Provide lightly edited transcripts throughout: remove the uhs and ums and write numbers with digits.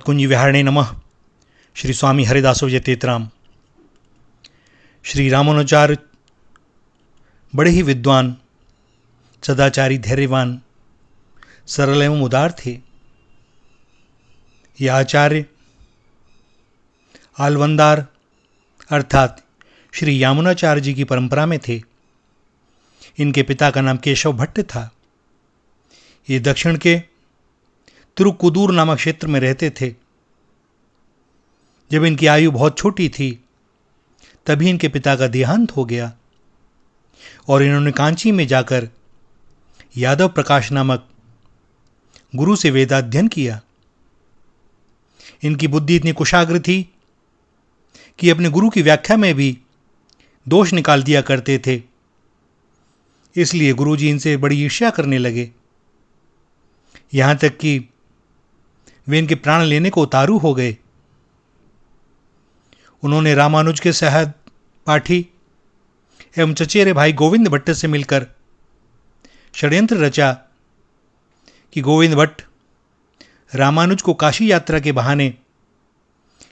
कुंज विहारणे नमः। श्री स्वामी हरिदासो यतेतराम। श्री रामानुजाचार्य बड़े ही विद्वान, सदाचारी, धैर्यवान, सरल एवं उदार थे। यह आचार्य आलवंदार अर्थात श्री यामुनाचार्य जी की परंपरा में थे। इनके पिता का नाम केशव भट्ट था। ये दक्षिण के तिरुकुदूर नामक क्षेत्र में रहते थे। जब इनकी आयु बहुत छोटी थी तभी इनके पिता का देहांत हो गया और इन्होंने कांची में जाकर यादव प्रकाश नामक गुरु से वेदाध्ययन किया। इनकी बुद्धि इतनी कुशाग्र थी कि अपने गुरु की व्याख्या में भी दोष निकाल दिया करते थे। इसलिए गुरुजी इनसे बड़ी ईर्ष्या करने लगे, यहां तक कि वे इनके प्राण लेने को उतारू हो गए। उन्होंने रामानुज के सहज पाठी एवं चचेरे भाई गोविंद भट्ट से मिलकर षड्यंत्र रचा कि गोविंद भट्ट रामानुज को काशी यात्रा के बहाने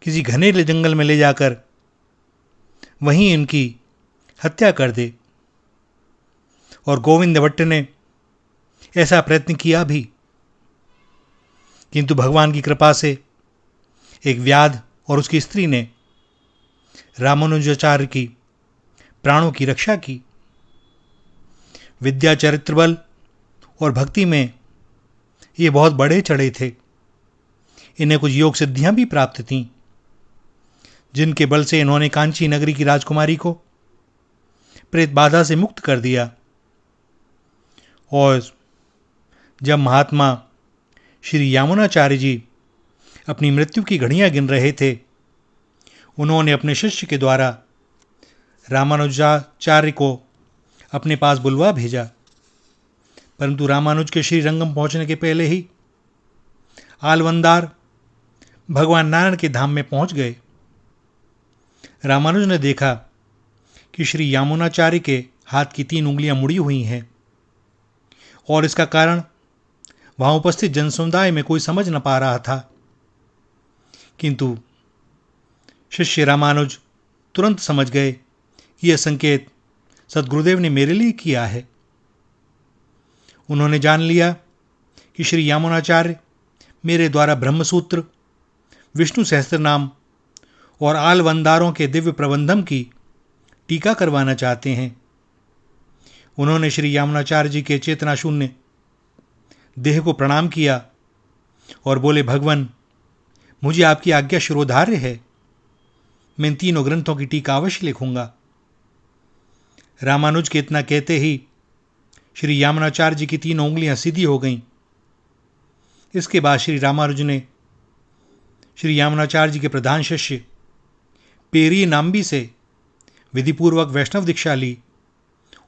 किसी घने जंगल में ले जाकर वहीं इनकी हत्या कर दे। और गोविंद भट्ट ने ऐसा प्रयत्न किया भी, किंतु भगवान की कृपा से एक व्याध और उसकी स्त्री ने रामानुजाचार्य की प्राणों की रक्षा की। विद्या, चरित्र बल और भक्ति में ये बहुत बड़े चढ़े थे। इन्हें कुछ योग सिद्धियां भी प्राप्त थीं, जिनके बल से इन्होंने कांची नगरी की राजकुमारी को प्रेत बाधा से मुक्त कर दिया। और जब महात्मा श्री यामुनाचार्य जी अपनी मृत्यु की घड़ियां गिन रहे थे, उन्होंने अपने शिष्य के द्वारा रामानुजाचार्य को अपने पास बुलवा भेजा। परंतु रामानुज के श्रीरंगम पहुंचने के पहले ही आलवंदार भगवान नारायण के धाम में पहुंच गए। रामानुज ने देखा कि श्री यामुनाचार्य के हाथ की 3 उंगलियां मुड़ी हुई हैं और इसका कारण वहां उपस्थित जनसमुदाय में कोई समझ न पा रहा था। किंतु शिष्य रामानुज तुरंत समझ गए कि यह संकेत सद्गुरुदेव ने मेरे लिए किया है। उन्होंने जान लिया कि श्री यामुनाचार्य मेरे द्वारा ब्रह्मसूत्र, विष्णु सहस्त्रनाम और आलवंदारों के दिव्य प्रबंधम की टीका करवाना चाहते हैं। उन्होंने श्री यामुनाचार्य जी के चेतना शून्य देह को प्रणाम किया और बोले, भगवान, मुझे आपकी आज्ञा शिरोधार्य है। मैं इन 3 ग्रंथों की टीका अवश्य लिखूंगा। रामानुज के इतना कहते ही श्री यामुनाचार्य जी की 3 उंगलियां सीधी हो गईं। इसके बाद श्री रामानुज ने श्री यामुनाचार्य जी के प्रधान शिष्य पेरी नाम्बी से विधिपूर्वक वैष्णव दीक्षा ली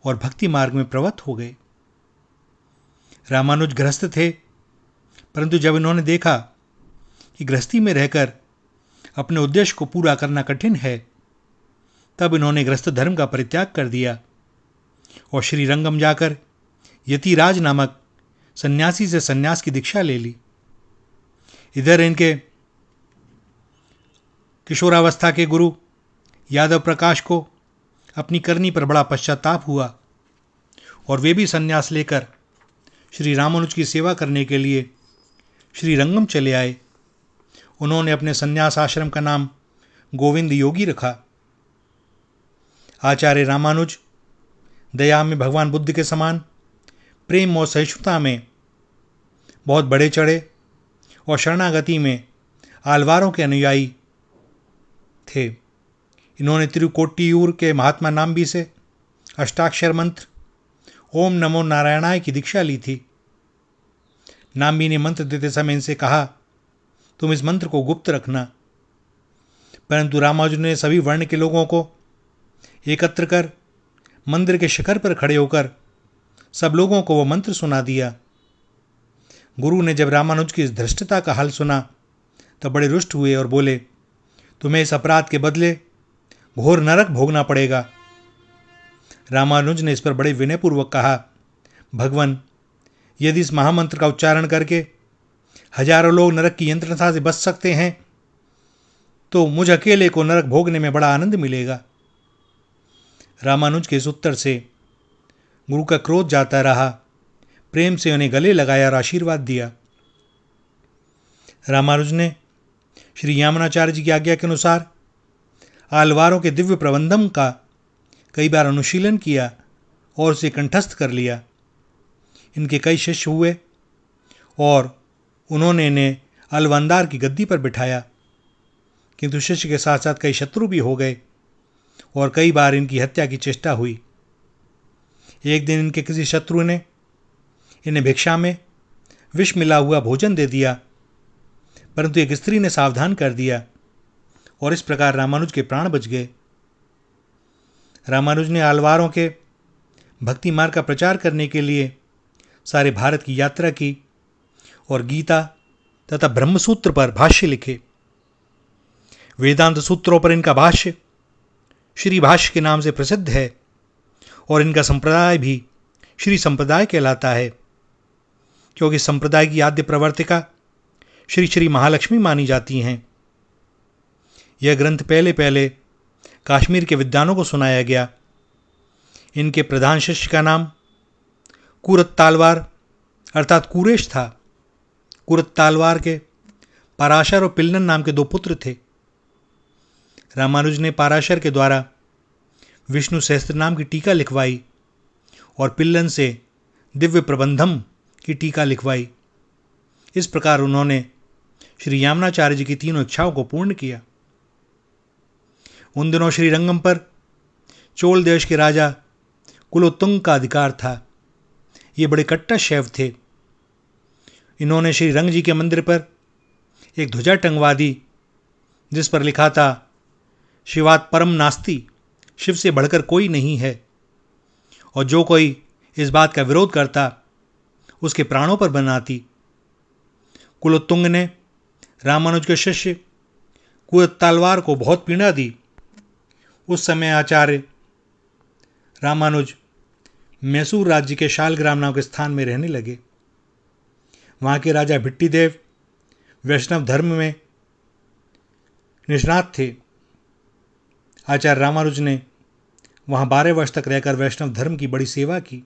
और भक्ति मार्ग में प्रवृत्त हो गए। रामानुज गृहस्थ थे, परंतु जब इन्होंने देखा कि गृहस्थी में रहकर अपने उद्देश्य को पूरा करना कठिन है, तब इन्होंने गृहस्थ धर्म का परित्याग कर दिया और श्रीरंगम जाकर यतिराज नामक सन्यासी से सन्यास की दीक्षा ले ली। इधर इनके किशोरावस्था के गुरु यादव प्रकाश को अपनी करनी पर बड़ा पश्चाताप हुआ और वे भी सन्यास लेकर श्री रामानुज की सेवा करने के लिए श्रीरंगम चले आए। उन्होंने अपने सन्यास आश्रम का नाम गोविंद योगी रखा। आचार्य रामानुज दया में भगवान बुद्ध के समान, प्रेम और सहिष्णुता में बहुत बड़े चढ़े और शरणागति में आलवारों के अनुयायी थे। इन्होंने तिरुकोट्टियूर के महात्मा नाम्बी से अष्टाक्षर मंत्र ओम नमो नारायणाय की दीक्षा ली थी। नाम्बी ने मंत्र देते समय इनसे कहा, तुम इस मंत्र को गुप्त रखना। परंतु रामानुज ने सभी वर्ण के लोगों को एकत्र कर मंदिर के शिखर पर खड़े होकर सब लोगों को वह मंत्र सुना दिया। गुरु ने जब रामानुज की इस धृष्टता का हाल सुना तब बड़े रुष्ट हुए और बोले, तुम्हें इस अपराध के बदले घोर नरक भोगना पड़ेगा। रामानुज ने इस पर बड़े विनयपूर्वक कहा, भगवान, यदि इस महामंत्र का उच्चारण करके हजारों लोग नरक की यंत्रणा से बच सकते हैं तो मुझ अकेले को नरक भोगने में बड़ा आनंद मिलेगा। रामानुज के इस उत्तर से गुरु का क्रोध जाता रहा। प्रेम से उन्हें गले लगाया और आशीर्वाद दिया। रामानुज ने श्री यामुनाचार्य जी की आज्ञा के अनुसार आलवारों के दिव्य प्रबंधम का कई बार अनुशीलन किया और उसे कंठस्थ कर लिया। इनके कई शिष्य हुए और उन्होंने इन्हें अलवंदार की गद्दी पर बिठाया, किंतु शिष्य के साथ साथ कई शत्रु भी हो गए और कई बार इनकी हत्या की चेष्टा हुई। एक दिन इनके किसी शत्रु ने इन्हें भिक्षा में विष मिला हुआ भोजन दे दिया, परंतु एक स्त्री ने सावधान कर दिया और इस प्रकार रामानुज के प्राण बच गए। रामानुज ने आलवारों के भक्ति मार्ग का प्रचार करने के लिए सारे भारत की यात्रा की और गीता तथा ब्रह्मसूत्र पर भाष्य लिखे। वेदांत सूत्रों पर इनका भाष्य श्री भाष्य के नाम से प्रसिद्ध है और इनका संप्रदाय भी श्री संप्रदाय कहलाता है, क्योंकि संप्रदाय की आद्य प्रवर्तिका श्री श्री महालक्ष्मी मानी जाती हैं। यह ग्रंथ पहले पहले काश्मीर के विद्वानों को सुनाया गया। इनके प्रधान शिष्य का नाम कुरत्तालवार अर्थात कुरेश था। कुरत्तालवार के पराशर और पिल्लन नाम के 2 पुत्र थे। रामानुज ने पराशर के द्वारा विष्णु सहस्त्र नाम की टीका लिखवाई और पिल्लन से दिव्य प्रबंधम की टीका लिखवाई। इस प्रकार उन्होंने श्री यामुनाचार्य जी की तीनों इच्छाओं को पूर्ण किया। उन दिनों श्रीरंगम पर चोल देश के राजा कुलोत्तुंग का अधिकार था। ये बड़े कट्टर शैव थे। इन्होंने श्री रंग जी के मंदिर पर एक ध्वजा टंगवा दी जिस पर लिखा था, शिवात परम नास्ति, शिव से बढ़कर कोई नहीं है, और जो कोई इस बात का विरोध करता उसके प्राणों पर बनाती। कुलोत्तुंग ने रामानुज के शिष्य कुरत्तालवार को बहुत पीड़ा दी। उस समय आचार्य रामानुज मैसूर राज्य के शालग्राम नाम के स्थान में रहने लगे। वहाँ के राजा भिट्टीदेव वैष्णव धर्म में निष्णात थे। आचार्य रामानुज ने वहाँ 12 वर्ष तक रहकर वैष्णव धर्म की बड़ी सेवा की।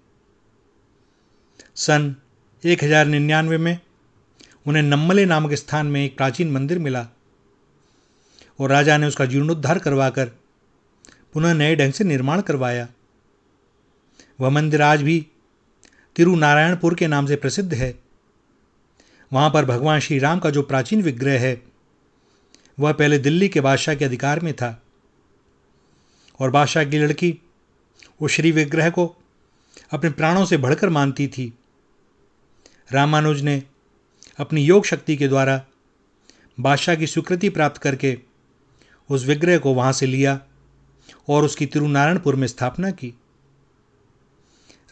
सन 1099 में उन्हें नम्मले नामक स्थान में एक प्राचीन मंदिर मिला और राजा ने उसका जीर्णोद्धार करवाकर पुनः नए ढंग से निर्माण करवाया। वह मंदिर आज भी तिरुनारायणपुर के नाम से प्रसिद्ध है। वहाँ पर भगवान श्री राम का जो प्राचीन विग्रह है वह पहले दिल्ली के बादशाह के अधिकार में था और बादशाह की लड़की उस श्री विग्रह को अपने प्राणों से बढ़कर मानती थी। रामानुज ने अपनी योग शक्ति के द्वारा बादशाह की स्वीकृति प्राप्त करके उस विग्रह को वहाँ से लिया और उसकी तिरुनारायणपुर में स्थापना की।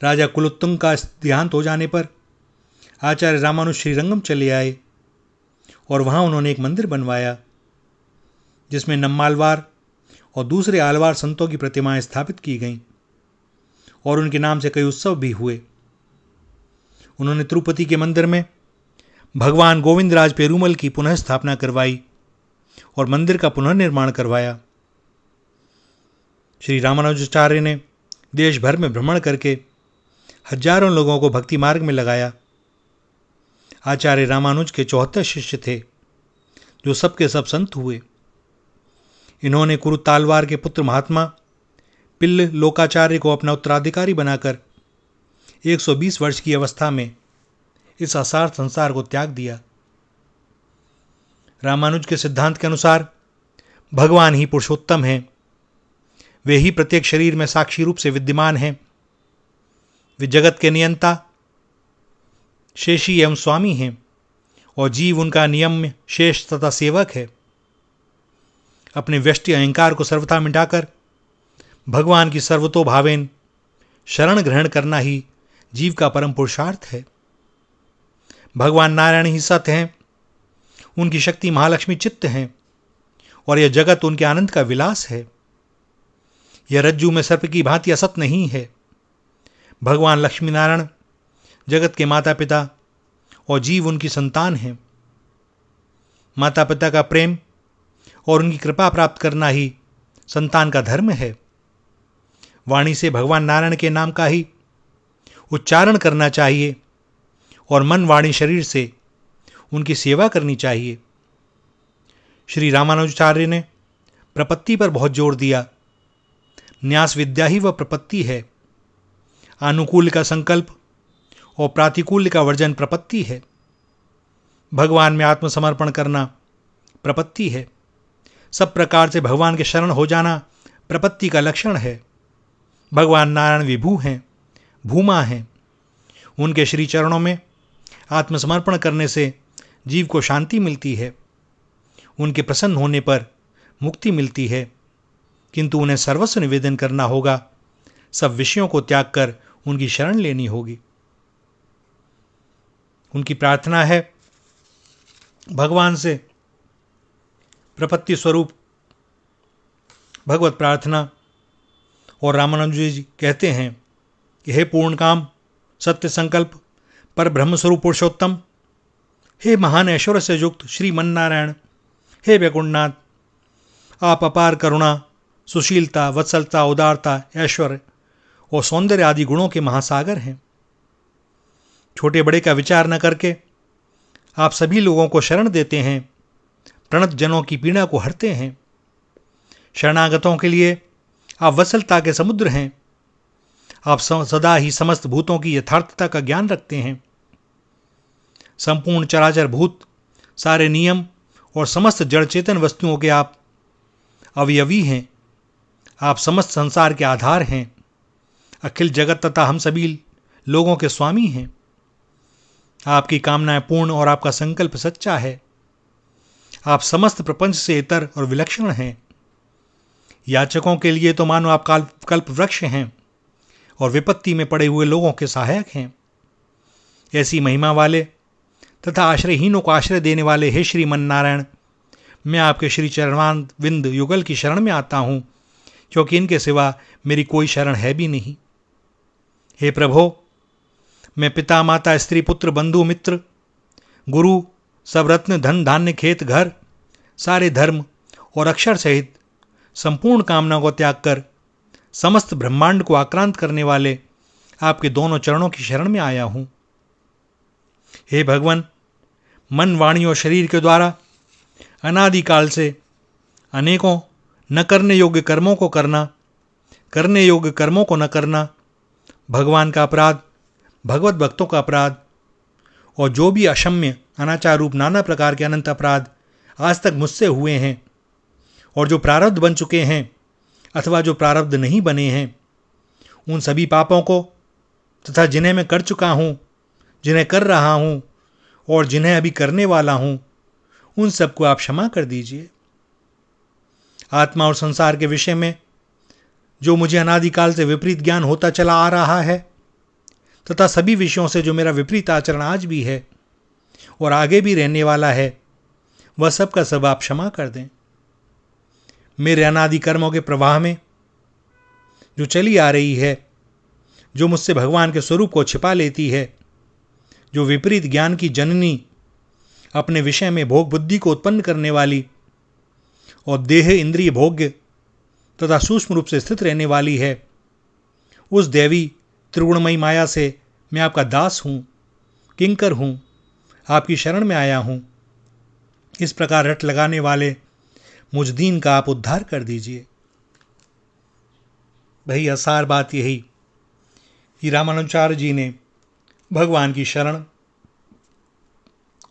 राजा कुलोत्तुंग का देहांत हो जाने पर आचार्य रामानुज श्रीरंगम चले आए और वहाँ उन्होंने एक मंदिर बनवाया जिसमें नम्मालवार और दूसरे आलवार संतों की प्रतिमाएं स्थापित की गईं और उनके नाम से कई उत्सव भी हुए। उन्होंने तिरुपति के मंदिर में भगवान गोविंदराज पेरूमल की पुनः स्थापना करवाई और मंदिर का पुनर्निर्माण करवाया। श्री रामानुजाचार्य ने देश भर में भ्रमण करके हजारों लोगों को भक्ति मार्ग में लगाया। आचार्य रामानुज के 74 शिष्य थे जो सबके सब संत हुए। इन्होंने कुरुतालवार के पुत्र महात्मा पिल्ल लोकाचार्य को अपना उत्तराधिकारी बनाकर 120 वर्ष की अवस्था में इस असार संसार को त्याग दिया। रामानुज के सिद्धांत के अनुसार भगवान ही पुरुषोत्तम हैं। वे ही प्रत्येक शरीर में साक्षी रूप से विद्यमान हैं। वे जगत के नियंता, शेषी एवं स्वामी हैं और जीव उनका नियम्य, शेष तथा सेवक है। अपने व्यष्टि अहंकार को सर्वथा मिटाकर भगवान की सर्वतोभावेन शरण ग्रहण करना ही जीव का परम पुरुषार्थ है। भगवान नारायण ही सत हैं, उनकी शक्ति महालक्ष्मी चित्त हैं और यह जगत उनके आनंद का विलास है। यह रज्जू में सर्प की भांति असत नहीं है। भगवान लक्ष्मी नारायण जगत के माता पिता और जीव उनकी संतान हैं। माता पिता का प्रेम और उनकी कृपा प्राप्त करना ही संतान का धर्म है। वाणी से भगवान नारायण के नाम का ही उच्चारण करना चाहिए और मन वाणी शरीर से उनकी सेवा करनी चाहिए। श्री रामानुजाचार्य ने प्रपत्ति पर बहुत जोर दिया। न्यास विद्या ही वह प्रपत्ति है। अनुकूल का संकल्प और प्रातिकूल का वर्जन प्रपत्ति है। भगवान में आत्मसमर्पण करना प्रपत्ति है। सब प्रकार से भगवान के शरण हो जाना प्रपत्ति का लक्षण है। भगवान नारायण विभू हैं, भूमा हैं। उनके श्री चरणों में आत्मसमर्पण करने से जीव को शांति मिलती है। उनके प्रसन्न होने पर मुक्ति मिलती है, किंतु उन्हें सर्वस्व निवेदन करना होगा। सब विषयों को त्याग कर उनकी शरण लेनी होगी। उनकी प्रार्थना है भगवान से प्रपत्ति स्वरूप भगवत प्रार्थना। और रामानुज जी कहते हैं कि हे पूर्ण काम, सत्य संकल्प, पर ब्रह्म स्वरूप पुरुषोत्तम, हे महान ऐश्वर्य से युक्त श्रीमन नारायण, हे वैकुंठनाथ, आप अपार करुणा, सुशीलता, वत्सलता, उदारता, ऐश्वर्य और सौंदर्य आदि गुणों के महासागर हैं। छोटे बड़े का विचार न करके आप सभी लोगों को शरण देते हैं, प्रणत जनों की पीड़ा को हरते हैं। शरणागतों के लिए आप वत्सलता के समुद्र हैं। आप सदा ही समस्त भूतों की यथार्थता का ज्ञान रखते हैं। संपूर्ण चराचर भूत, सारे नियम और समस्त जड़ चेतन वस्तुओं के आप अवयवी हैं। आप समस्त संसार के आधार हैं। अखिल जगत तथा हम सभी लोगों के स्वामी हैं। आपकी कामनाएं पूर्ण और आपका संकल्प सच्चा है। आप समस्त प्रपंच से इतर और विलक्षण हैं। याचकों के लिए तो मानो आप कल्प वृक्ष हैं और विपत्ति में पड़े हुए लोगों के सहायक हैं। ऐसी महिमा वाले तथा आश्रयहीनों को आश्रय देने वाले हे श्रीमन नारायण, मैं आपके श्री चरणारविंद युगल की शरण में आता हूँ, क्योंकि इनके सिवा मेरी कोई शरण है भी नहीं। हे प्रभो, मैं पिता माता स्त्री पुत्र बंधु मित्र गुरु सब रत्न धन धान्य खेत घर सारे धर्म और अक्षर सहित संपूर्ण कामना को त्याग कर समस्त ब्रह्मांड को आक्रांत करने वाले आपके दोनों चरणों की शरण में आया हूँ। हे भगवान, मन वाणी और शरीर के द्वारा अनादिकाल से अनेकों न करने योग्य कर्मों को करना, करने योग्य कर्मों को न करना, भगवान का अपराध, भगवत भक्तों का अपराध और जो भी अक्षम्य अनाचार रूप नाना प्रकार के अनंत अपराध आज तक मुझसे हुए हैं और जो प्रारब्ध बन चुके हैं अथवा जो प्रारब्ध नहीं बने हैं, उन सभी पापों को तथा जिन्हें मैं कर चुका हूँ, जिन्हें कर रहा हूँ और जिन्हें अभी करने वाला हूँ, उन सबको आप क्षमा कर दीजिए। आत्मा और संसार के विषय में जो मुझे अनादिकाल से विपरीत ज्ञान होता चला आ रहा है तथा सभी विषयों से जो मेरा विपरीत आचरण आज भी है और आगे भी रहने वाला है, वह सब का सब आप क्षमा कर दें। मेरे अनादि कर्मों के प्रवाह में जो चली आ रही है, जो मुझसे भगवान के स्वरूप को छिपा लेती है, जो विपरीत ज्ञान की जननी, अपने विषय में भोग बुद्धि को उत्पन्न करने वाली और देह इंद्रिय भोग्य तथा सूक्ष्म रूप से स्थित रहने वाली है, उस देवी त्रिगुणमयी माया से मैं आपका दास हूँ, किंकर हूँ, आपकी शरण में आया हूँ। इस प्रकार रट लगाने वाले मुझ दीन का आप उद्धार कर दीजिए। भाई असार बात यही कि रामानुजाचार्य जी ने भगवान की शरण,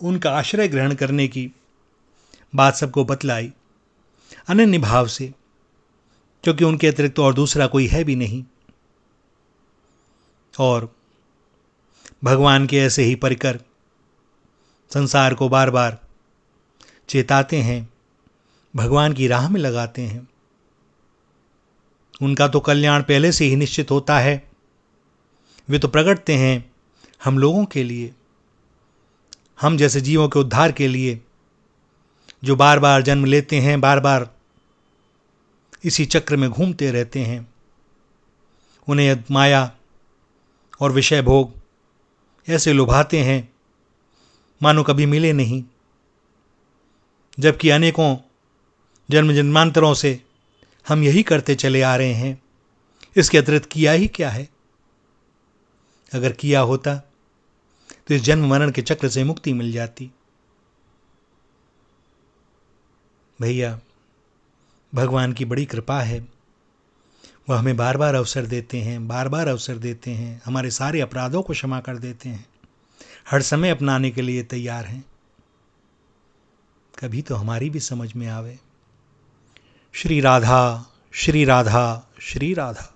उनका आश्रय ग्रहण करने की बात सबको बतलाई अनन्य भाव से, क्योंकि उनके अतिरिक्त और दूसरा कोई है भी नहीं। और भगवान के ऐसे ही परिकर संसार को बार बार चेताते हैं, भगवान की राह में लगाते हैं। उनका तो कल्याण पहले से ही निश्चित होता है। वे तो प्रगटते हैं हम लोगों के लिए, हम जैसे जीवों के उद्धार के लिए, जो बार बार जन्म लेते हैं, बार बार इसी चक्र में घूमते रहते हैं। उन्हें माया और विषय भोग ऐसे लुभाते हैं मानो कभी मिले नहीं। जबकि अनेकों जन्म जन्मांतरों से हम यही करते चले आ रहे हैं। इसके अतिरिक्त किया ही क्या है? अगर किया होता तो इस जन्म मरण के चक्र से मुक्ति मिल जाती। भैया, भगवान की बड़ी कृपा है, वह हमें बार बार अवसर देते हैं, बार बार अवसर देते हैं, हमारे सारे अपराधों को क्षमा कर देते हैं, हर समय अपनाने के लिए तैयार हैं। कभी तो हमारी भी समझ में आवे। श्री राधा, श्री राधा, श्री राधा।